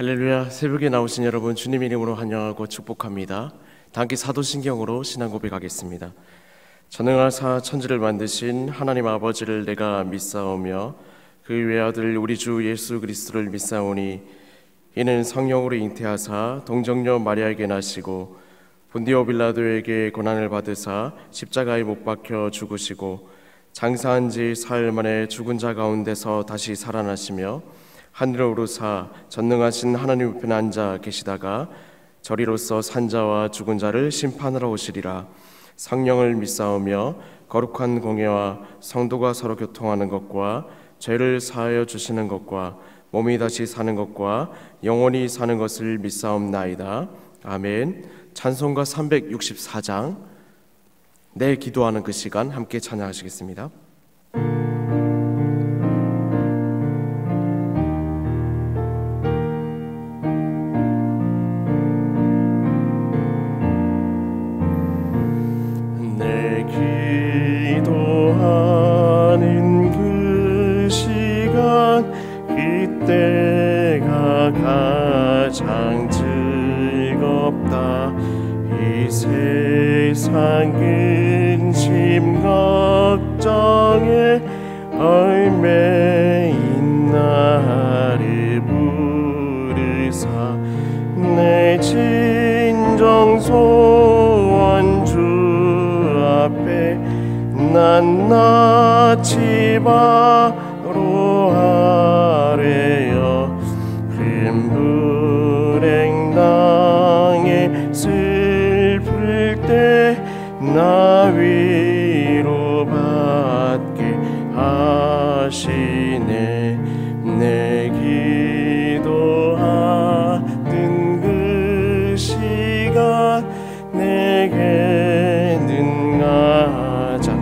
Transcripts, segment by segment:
할렐루야. 새벽에 나오신 여러분 주님 이름으로 환영하고 축복합니다. 다 함께 사도신경으로 신앙 고백하겠습니다. 전능하사 천지를 만드신 하나님 아버지를 내가 믿사오며 그 외아들 우리 주 예수 그리스도를 믿사오니 이는 성령으로 잉태하사 동정녀 마리아에게 나시고 본디오 빌라도에게 고난을 받으사 십자가에 못 박혀 죽으시고 장사한 지 사흘 만에 죽은 자 가운데서 다시 살아나시며 하늘로 오르사 전능하신 하나님 우편에 앉아 계시다가 저리로서 산자와 죽은 자를 심판하러 오시리라. 성령을 믿사오며 거룩한 공예와 성도가 서로 교통하는 것과 죄를 사하여 주시는 것과 몸이 다시 사는 것과 영원히 사는 것을 믿사옵나이다. 아멘. 찬송가 364장 내 기도하는 그 시간 함께 찬양하시겠습니다. 가장 즐겁다. 이 세상 근심 걱정에 얽매인 나를 부르사 내 진정 소원 주 앞에 낱낱이 바로 하래요. 불행 당해 슬플 때 나 위로받게 하시네. 내 기도하는 그 시간 내게는 가장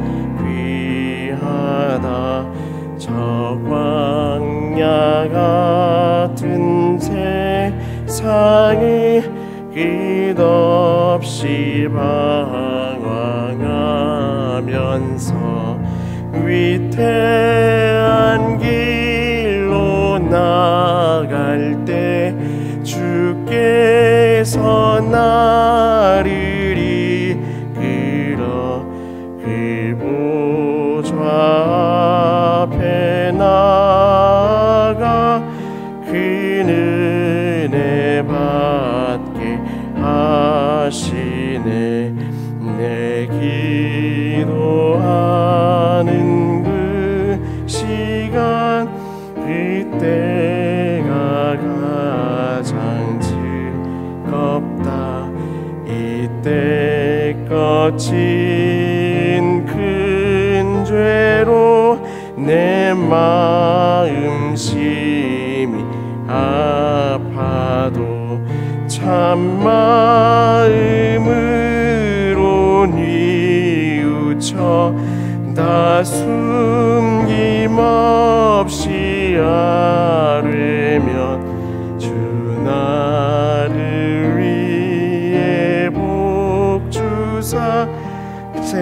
귀하다. 저 광야 같은 세상에 끝없이 방황하면서 위태한 길로 나갈 때 주께서 나를 이끌어 그 보좌 앞에 나아가 그 은혜 받게 하시네. 내 기도하는 그 시간 그때가 가장 즐겁다. 이때 거친 큰 죄로 내 마음 심히 아파도 참 마음으로 뉘우쳐 다 숨김없이 아뢰면 주 나를 위해 복 주사 새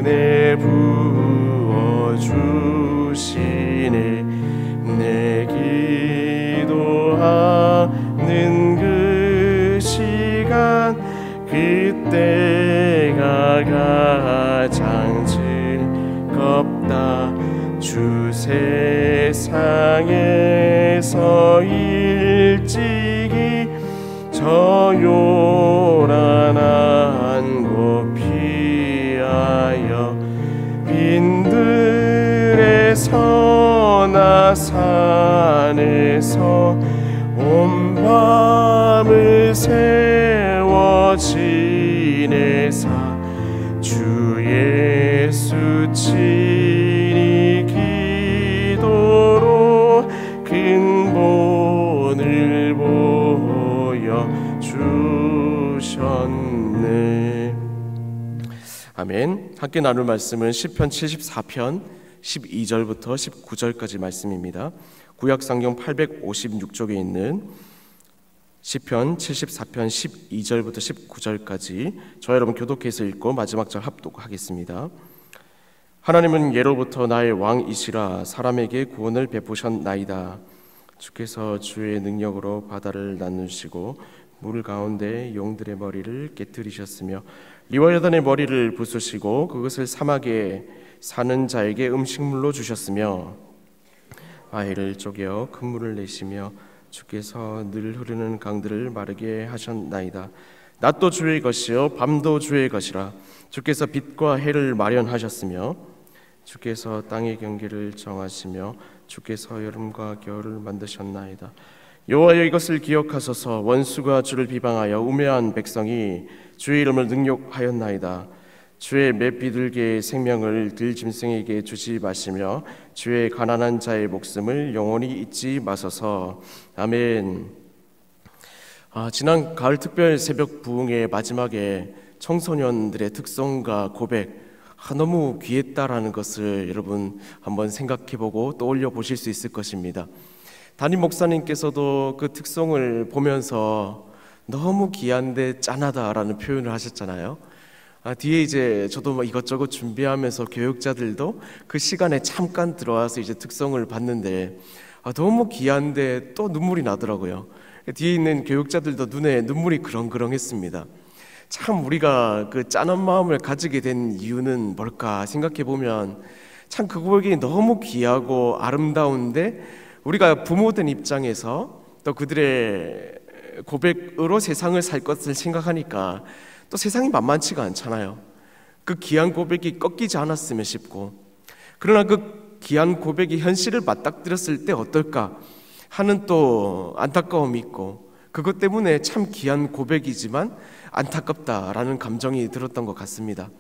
은혜 부어 주시네. 내 기도하는 그 시간 그때가 가장 즐겁다. 주 세상에서 일찍이 저 요란한 곳 피하여 빈들에서 나 산에서 온 밤을 세워 지내사 주 예수 친히 기도로 근본을 보여주셨네. 아멘. 함께 나눌 말씀은 시편 74편 12절부터 19절까지 말씀입니다. 구약성경 856쪽에 있는 시편 74편 12절부터 19절까지 저 여러분 교독해서 읽고 마지막 절 합독하겠습니다. 하나님은 예로부터 나의 왕이시라 사람에게 구원을 베푸셨나이다. 주께서 주의 능력으로 바다를 나누시고 물 가운데 용들의 머리를 깨뜨리셨으며 리워야단의 머리를 부수시고 그것을 사막에 사는 자에게 음식물로 주셨으며 바위를 쪼개어 큰 물을 내시며 주께서 늘 흐르는 강들을 마르게 하셨나이다. 낮도 주의 것이요 밤도 주의 것이라. 주께서 빛과 해를 마련하셨으며 주께서 땅의 경계를 정하시며 주께서 여름과 겨울을 만드셨나이다. 여호와여, 이것을 기억하소서. 원수가 주를 비방하여 우매한 백성이 주의 이름을 능욕하였나이다. 주의 매 비둘기의 생명을 들짐승에게 주지 마시며 주의 가난한 자의 목숨을 영원히 잊지 마소서. 아멘. 지난 가을 특별 새벽 부흥의 마지막에 청소년들의 특성과 고백, 너무 귀했다라는 것을 여러분 한번 생각해보고 떠올려 보실 수 있을 것입니다. 담임 목사님께서도 그 특성을 보면서 너무 귀한데 짠하다라는 표현을 하셨잖아요. 뒤에 이제 저도 이것저것 준비하면서 교육자들도 그 시간에 잠깐 들어와서 이제 특성을 봤는데 너무 귀한데 또 눈물이 나더라고요. 뒤에 있는 교육자들도 눈에 눈물이 그렁그렁했습니다. 참 우리가 그 짠한 마음을 가지게 된 이유는 뭘까 생각해 보면 참 그 고백이 너무 귀하고 아름다운데 우리가 부모된 입장에서 또 그들의 고백으로 세상을 살 것을 생각하니까 또 세상이 만만치가 않잖아요. 그 귀한 고백이 꺾이지 않았으면 싶고, 그러나 그 귀한 고백이 현실을 맞닥뜨렸을 때 어떨까 하는 또 안타까움이 있고, 그것 때문에 참 귀한 고백이지만 안타깝다라는 감정이 들었던 것 같습니다.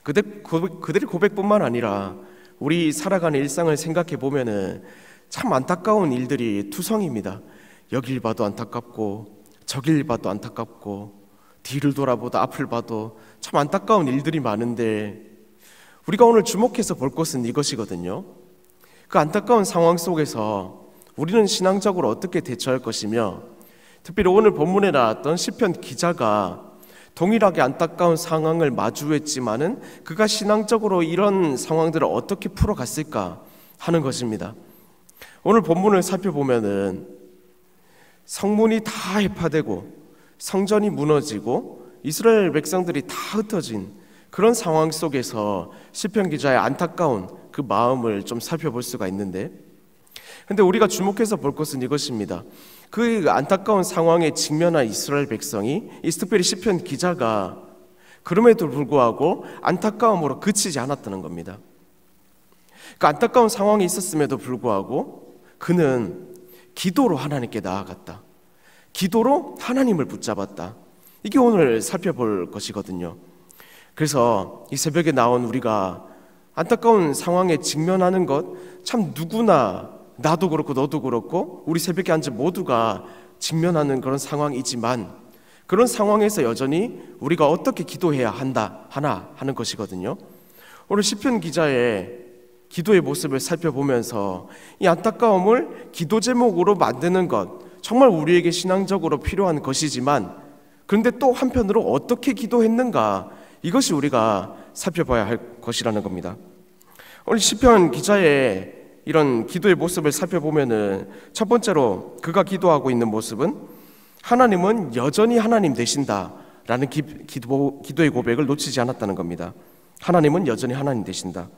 그들의 고백뿐만 아니라 우리 살아가는 일상을 생각해 보면은 참 안타까운 일들이 투성입니다. 여길 봐도 안타깝고 저길 봐도 안타깝고 뒤를 돌아보도 앞을 봐도 참 안타까운 일들이 많은데, 우리가 오늘 주목해서 볼 것은 이것이거든요. 그 안타까운 상황 속에서 우리는 신앙적으로 어떻게 대처할 것이며, 특별히 오늘 본문에 나왔던 시편 기자가 동일하게 안타까운 상황을 마주했지만은 그가 신앙적으로 이런 상황들을 어떻게 풀어갔을까 하는 것입니다. 오늘 본문을 살펴보면은 성문이 다 해파되고 성전이 무너지고 이스라엘 백성들이 다 흩어진 그런 상황 속에서 시편 기자의 안타까운 그 마음을 좀 살펴볼 수가 있는데, 근데 우리가 주목해서 볼 것은 이것입니다. 그 안타까운 상황에 직면한 이스라엘 백성이, 특별히 시편 기자가 그럼에도 불구하고 안타까움으로 그치지 않았다는 겁니다. 그 안타까운 상황이 있었음에도 불구하고 그는 기도로 하나님께 나아갔다. 기도로 하나님을 붙잡았다. 이게 오늘 살펴볼 것이거든요. 그래서 이 새벽에 나온 우리가 안타까운 상황에 직면하는 것, 참 누구나, 나도 그렇고 너도 그렇고 우리 새벽에 앉은 모두가 직면하는 그런 상황이지만, 그런 상황에서 여전히 우리가 어떻게 기도해야 하나 하는 것이거든요. 오늘 시편 기자의 기도의 모습을 살펴보면서 이 안타까움을 기도 제목으로 만드는 것, 정말 우리에게 신앙적으로 필요한 것이지만, 그런데 또 한편으로 어떻게 기도했는가, 이것이 우리가 살펴봐야 할 것이라는 겁니다. 오늘 시편 기자의 이런 기도의 모습을 살펴보면은 첫 번째로 그가 기도하고 있는 모습은 하나님은 여전히 하나님 되신다라는 기도의 고백을 놓치지 않았다는 겁니다. 하나님은 여전히 하나님 되신다.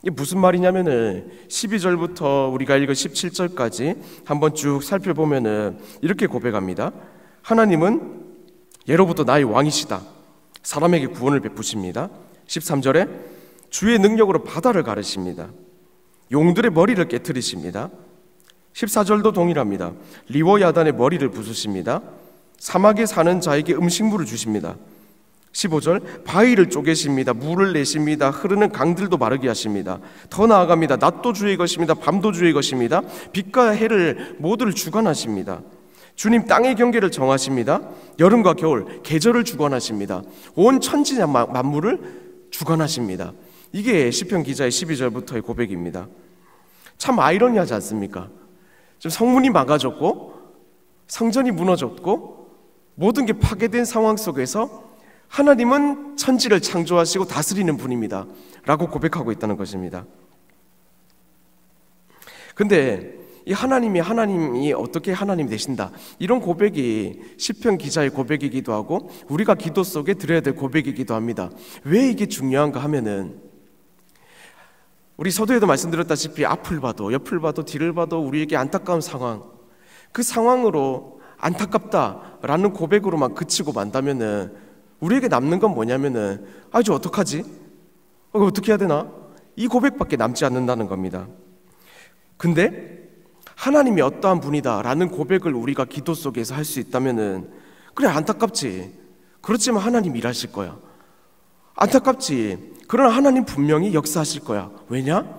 이게 무슨 말이냐면은 12절부터 우리가 읽은 17절까지 한번 쭉 살펴보면은 이렇게 고백합니다. 하나님은 예로부터 나의 왕이시다. 사람에게 구원을 베푸십니다. 13절에 주의 능력으로 바다를 가르십니다. 용들의 머리를 깨뜨리십니다. 14절도 동일합니다. 리워야단의 머리를 부수십니다. 사막에 사는 자에게 음식물을 주십니다. 15절 바위를 쪼개십니다. 물을 내십니다. 흐르는 강들도 마르게 하십니다. 더 나아갑니다. 낮도 주의 것입니다. 밤도 주의 것입니다. 빛과 해를 모두를 주관하십니다. 주님 땅의 경계를 정하십니다. 여름과 겨울 계절을 주관하십니다. 온 천지 만물을 주관하십니다. 이게 시편 기자의 12절부터의 고백입니다. 참 아이러니하지 않습니까? 지금 성문이 망가졌고 성전이 무너졌고 모든 게 파괴된 상황 속에서 하나님은 천지를 창조하시고 다스리는 분입니다 라고 고백하고 있다는 것입니다. 근데 이 하나님이 어떻게 하나님 되신다, 이런 고백이 시편 기자의 고백이기도 하고 우리가 기도 속에 드려야 될 고백이기도 합니다. 왜 이게 중요한가 하면은, 우리 서두에도 말씀드렸다시피 앞을 봐도 옆을 봐도 뒤를 봐도 우리에게 안타까운 상황, 그 상황으로 안타깝다라는 고백으로만 그치고 만다면은 우리에게 남는 건 뭐냐면은, 이제 어떡하지? 어떻게 해야 되나? 이 고백밖에 남지 않는다는 겁니다. 근데 하나님이 어떠한 분이다 라는 고백을 우리가 기도 속에서 할 수 있다면은, 그래, 안타깝지. 그렇지만 하나님 일하실 거야. 안타깝지. 그러나 하나님 분명히 역사하실 거야. 왜냐?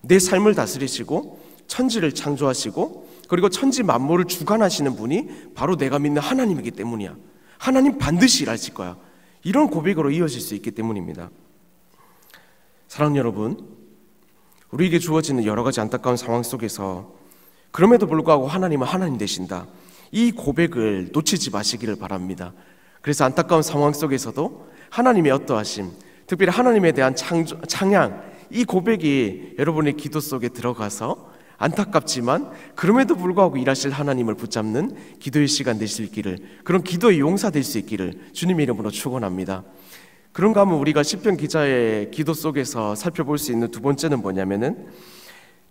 내 삶을 다스리시고 천지를 창조하시고 그리고 천지 만물을 주관하시는 분이 바로 내가 믿는 하나님이기 때문이야. 하나님 반드시 일하실 거야. 이런 고백으로 이어질 수 있기 때문입니다. 사랑하는 여러분, 우리에게 주어지는 여러 가지 안타까운 상황 속에서 그럼에도 불구하고 하나님은 하나님 되신다, 이 고백을 놓치지 마시기를 바랍니다. 그래서 안타까운 상황 속에서도 하나님의 어떠하심, 특별히 하나님에 대한 찬양, 이 고백이 여러분의 기도 속에 들어가서 안타깝지만 그럼에도 불구하고 일하실 하나님을 붙잡는 기도의 시간 되시기를, 그런 기도의 용사 될 수 있기를 주님의 이름으로 축원합니다. 그런가 하면 우리가 시편 기자의 기도 속에서 살펴볼 수 있는 두 번째는 뭐냐면은,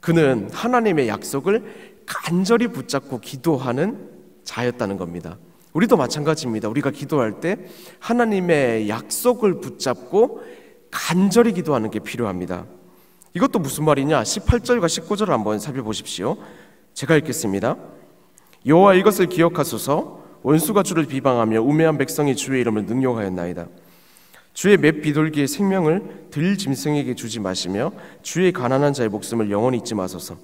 그는 하나님의 약속을 간절히 붙잡고 기도하는 자였다는 겁니다. 우리도 마찬가지입니다. 우리가 기도할 때 하나님의 약속을 붙잡고 간절히 기도하는 게 필요합니다. 이것도 무슨 말이냐? 18절과 19절을 한번 살펴보십시오. 제가 읽겠습니다. 여호와 이것을 기억하소서. 원수가 주를 비방하며 우매한 백성이 주의 이름을 능욕하였나이다. 주의 맷 비둘기의 생명을 들 짐승에게 주지 마시며 주의 가난한 자의 목숨을 영원히 잊지 마소서.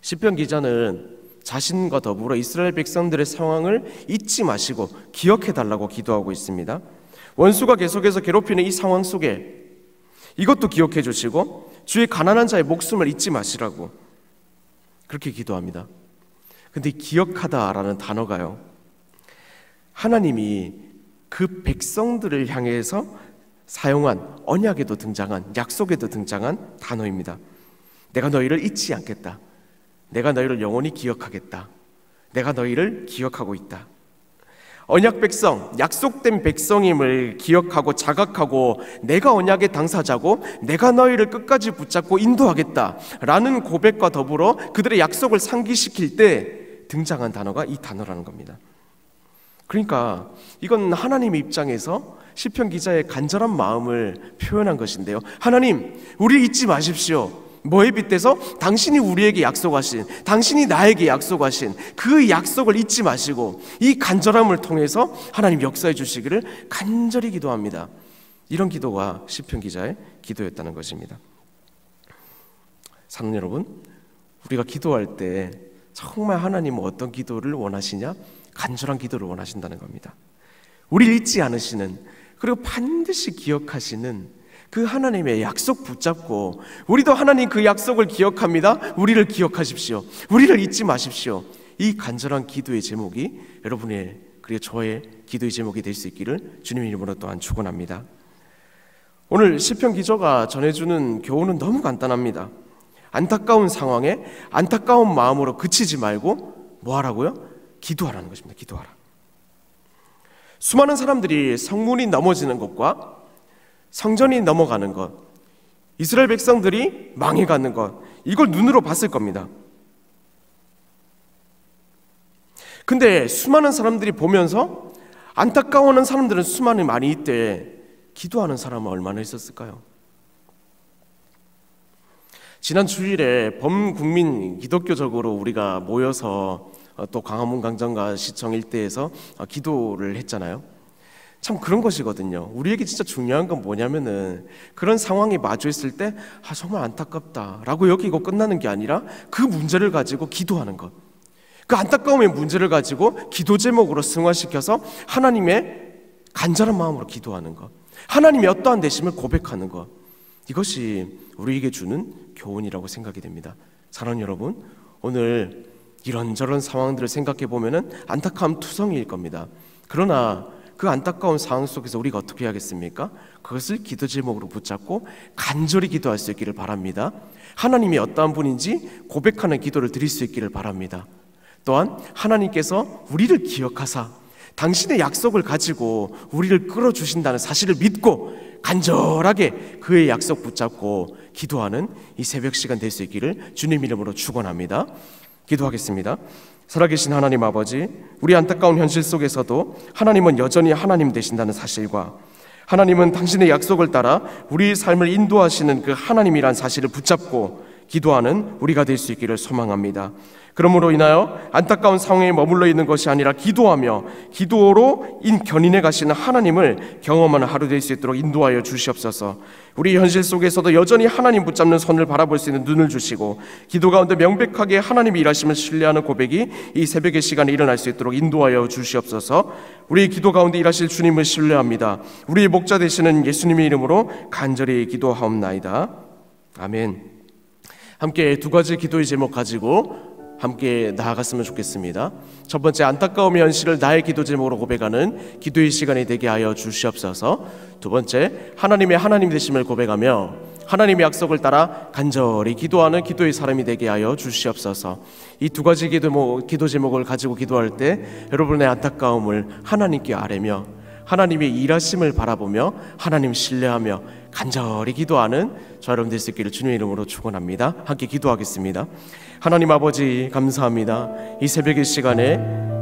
시편 기자는 자신과 더불어 이스라엘 백성들의 상황을 잊지 마시고 기억해달라고 기도하고 있습니다. 원수가 계속해서 괴롭히는 이 상황 속에 이것도 기억해 주시고 주의 가난한 자의 목숨을 잊지 마시라고 그렇게 기도합니다. 근데 기억하다라는 단어가요, 하나님이 그 백성들을 향해서 사용한 언약에도 등장한, 약속에도 등장한 단어입니다. 내가 너희를 잊지 않겠다. 내가 너희를 영원히 기억하겠다. 내가 너희를 기억하고 있다. 언약 백성, 약속된 백성임을 기억하고 자각하고 내가 언약의 당사자고 내가 너희를 끝까지 붙잡고 인도하겠다라는 고백과 더불어 그들의 약속을 상기시킬 때 등장한 단어가 이 단어라는 겁니다. 그러니까 이건 하나님의 입장에서 시편 기자의 간절한 마음을 표현한 것인데요, 하나님, 우리 잊지 마십시오. 뭐에 빗대서? 당신이 우리에게 약속하신, 당신이 나에게 약속하신 그 약속을 잊지 마시고 이 간절함을 통해서 하나님 역사해 주시기를 간절히 기도합니다. 이런 기도가 시편 기자의 기도였다는 것입니다. 사랑하는 여러분, 우리가 기도할 때 정말 하나님은 어떤 기도를 원하시냐? 간절한 기도를 원하신다는 겁니다. 우리를 잊지 않으시는, 그리고 반드시 기억하시는 그 하나님의 약속 붙잡고, 우리도 하나님 그 약속을 기억합니다. 우리를 기억하십시오. 우리를 잊지 마십시오. 이 간절한 기도의 제목이 여러분의, 그리고 저의 기도의 제목이 될 수 있기를 주님의 이름으로 또한 축원합니다. 오늘 시편 기자가 전해주는 교훈은 너무 간단합니다. 안타까운 상황에 안타까운 마음으로 그치지 말고 뭐 하라고요? 기도하라는 것입니다. 기도하라. 수많은 사람들이 성문이 넘어지는 것과 성전이 넘어가는 것, 이스라엘 백성들이 망해가는 것, 이걸 눈으로 봤을 겁니다. 근데 수많은 사람들이 보면서 안타까워하는 사람들은 수많이 많이 있대, 기도하는 사람은 얼마나 있었을까요? 지난 주일에 범국민 기독교적으로 우리가 모여서 또 광화문 광장과 시청 일대에서 기도를 했잖아요. 참 그런 것이거든요. 우리에게 진짜 중요한 건 뭐냐면은 그런 상황이 마주했을 때 정말 안타깝다라고 여기고 끝나는 게 아니라 그 문제를 가지고 기도하는 것, 그 안타까움의 문제를 가지고 기도 제목으로 승화시켜서 하나님의 간절한 마음으로 기도하는 것, 하나님의 어떠한 되심을 고백하는 것, 이것이 우리에게 주는 교훈이라고 생각이 됩니다. 사랑하는 여러분, 오늘 이런저런 상황들을 생각해 보면은 안타까움 투성이일 겁니다. 그러나 그 안타까운 상황 속에서 우리가 어떻게 해야겠습니까? 그것을 기도 제목으로 붙잡고 간절히 기도할 수 있기를 바랍니다. 하나님이 어떠한 분인지 고백하는 기도를 드릴 수 있기를 바랍니다. 또한 하나님께서 우리를 기억하사 당신의 약속을 가지고 우리를 끌어주신다는 사실을 믿고 간절하게 그의 약속 붙잡고 기도하는 이 새벽 시간 될 수 있기를 주님 이름으로 축원합니다. 기도하겠습니다. 살아계신 하나님 아버지, 우리 안타까운 현실 속에서도 하나님은 여전히 하나님 되신다는 사실과 하나님은 당신의 약속을 따라 우리의 삶을 인도하시는 그 하나님이란 사실을 붙잡고 기도하는 우리가 될 수 있기를 소망합니다. 그러므로 인하여 안타까운 상황에 머물러 있는 것이 아니라 기도하며 기도로 견인해 가시는 하나님을 경험하는 하루 될 수 있도록 인도하여 주시옵소서. 우리 현실 속에서도 여전히 하나님 붙잡는 선을 바라볼 수 있는 눈을 주시고 기도 가운데 명백하게 하나님이 일하심을 신뢰하는 고백이 이 새벽의 시간에 일어날 수 있도록 인도하여 주시옵소서. 우리 기도 가운데 일하실 주님을 신뢰합니다. 우리의 목자 되시는 예수님의 이름으로 간절히 기도하옵나이다. 아멘. 함께 두 가지 기도의 제목 가지고 함께 나아갔으면 좋겠습니다. 첫 번째, 안타까움의 현실을 나의 기도 제목으로 고백하는 기도의 시간이 되게 하여 주시옵소서. 두 번째, 하나님의 하나님 되심을 고백하며 하나님의 약속을 따라 간절히 기도하는 기도의 사람이 되게 하여 주시옵소서. 이 두 가지 기도 제목을 가지고 기도할 때 여러분의 안타까움을 하나님께 아뢰며 하나님의 일하심을 바라보며 하나님 신뢰하며 간절히 기도하는 저 여러분 될 수 있기를 주님의 이름으로 축원합니다. 함께 기도하겠습니다. 하나님 아버지, 감사합니다. 이 새벽의 시간에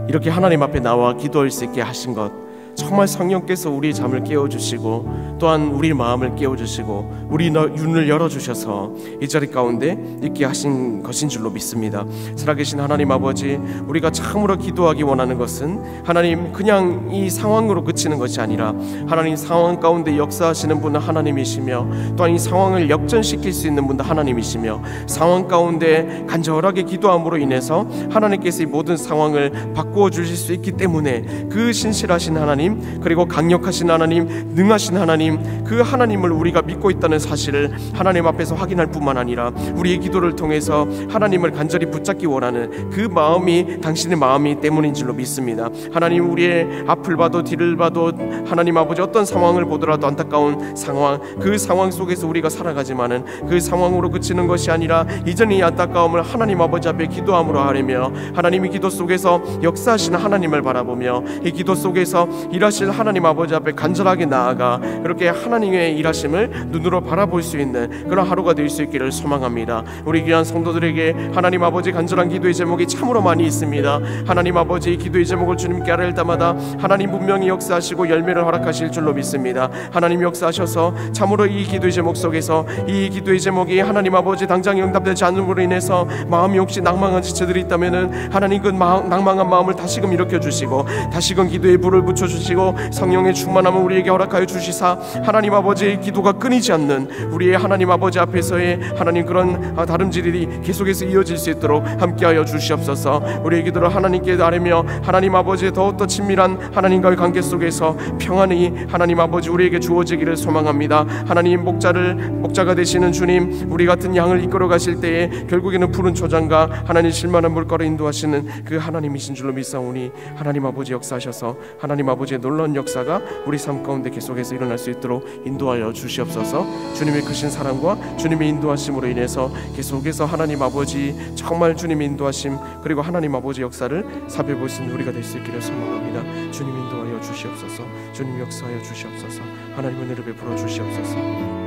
이렇게 하나님 앞에 나와 기도할 수 있게 하신 것, 정말 성령께서 우리의 잠을 깨워주시고 또한 우리 마음을 깨워주시고 우리 눈을 열어주셔서 이 자리 가운데 있게 하신 것인 줄로 믿습니다. 살아계신 하나님 아버지, 우리가 참으로 기도하기 원하는 것은 하나님 그냥 이 상황으로 그치는 것이 아니라 하나님 상황 가운데 역사하시는 분은 하나님이시며 또한 이 상황을 역전시킬 수 있는 분도 하나님이시며 상황 가운데 간절하게 기도함으로 인해서 하나님께서 이 모든 상황을 바꾸어 주실 수 있기 때문에 그 신실하신 하나님, 그리고 강력하신 하나님, 능하신 하나님, 그 하나님을 우리가 믿고 있다는 사실을 하나님 앞에서 확인할 뿐만 아니라 우리의 기도를 통해서 하나님을 간절히 붙잡기 원하는 그 마음이 당신의 마음이 때문인 줄로 믿습니다. 하나님, 우리의 앞을 봐도 뒤를 봐도 하나님 아버지 어떤 상황을 보더라도 안타까운 상황, 그 상황 속에서 우리가 살아가지만은 그 상황으로 그치는 것이 아니라 이전의 이 안타까움을 하나님 아버지 앞에 기도함으로 하려며 하나님이 기도 속에서 역사하시는 하나님을 바라보며 이 기도 속에서 일하실 하나님 아버지 앞에 간절하게 나아가 그렇게 하나님의 일하심을 눈으로 바라볼 수 있는 그런 하루가 될 수 있기를 소망합니다. 우리 귀한 성도들에게 하나님 아버지 간절한 기도의 제목이 참으로 많이 있습니다. 하나님 아버지, 기도의 제목을 주님께 아뢰을 때마다 하나님 분명히 역사하시고 열매를 허락하실 줄로 믿습니다. 하나님 역사하셔서 참으로 이 기도의 제목 속에서 이 기도의 제목이 하나님 아버지 당장 응답되지 않음으로 인해서 마음이 혹시 낭망한 지체들이 있다면은 하나님 그 낭망한 마음을 다시금 일으켜 주시고 다시금 기도의 불을 붙여 주시고 성령의 충만함을 우리에게 허락하여 주시사 하나님 아버지의 기도가 끊이지 않는 우리의 하나님 아버지 앞에서의 하나님 그런 다름질이 계속해서 이어질 수 있도록 함께하여 주시옵소서. 우리의 기도를 하나님께 아뢰며 하나님 아버지의 더욱더 친밀한 하나님과의 관계 속에서 평안이 하나님 아버지 우리에게 주어지기를 소망합니다. 하나님 목자가 되시는 주님, 우리 같은 양을 이끌어 가실 때에 결국에는 푸른 초장과 하나님 실만한 물가로 인도하시는 그 하나님이신 줄로 믿사오니 하나님 아버지 역사하셔서 하나님 아버지의 놀라운 역사가 우리 삶 가운데 계속해서 일어날 수 있도록 인도하여 주시옵소서. 주님의 크신 사랑과 주님의 인도하심으로 인해서 계속해서 하나님 아버지 정말 주님의 인도하심 그리고 하나님 아버지 역사를 살펴볼 수 있는 우리가 될 수 있기를 소망합니다. 주님 인도하여 주시옵소서. 주님 역사하여 주시옵소서. 하나님 은혜를 베풀어 주시옵소서.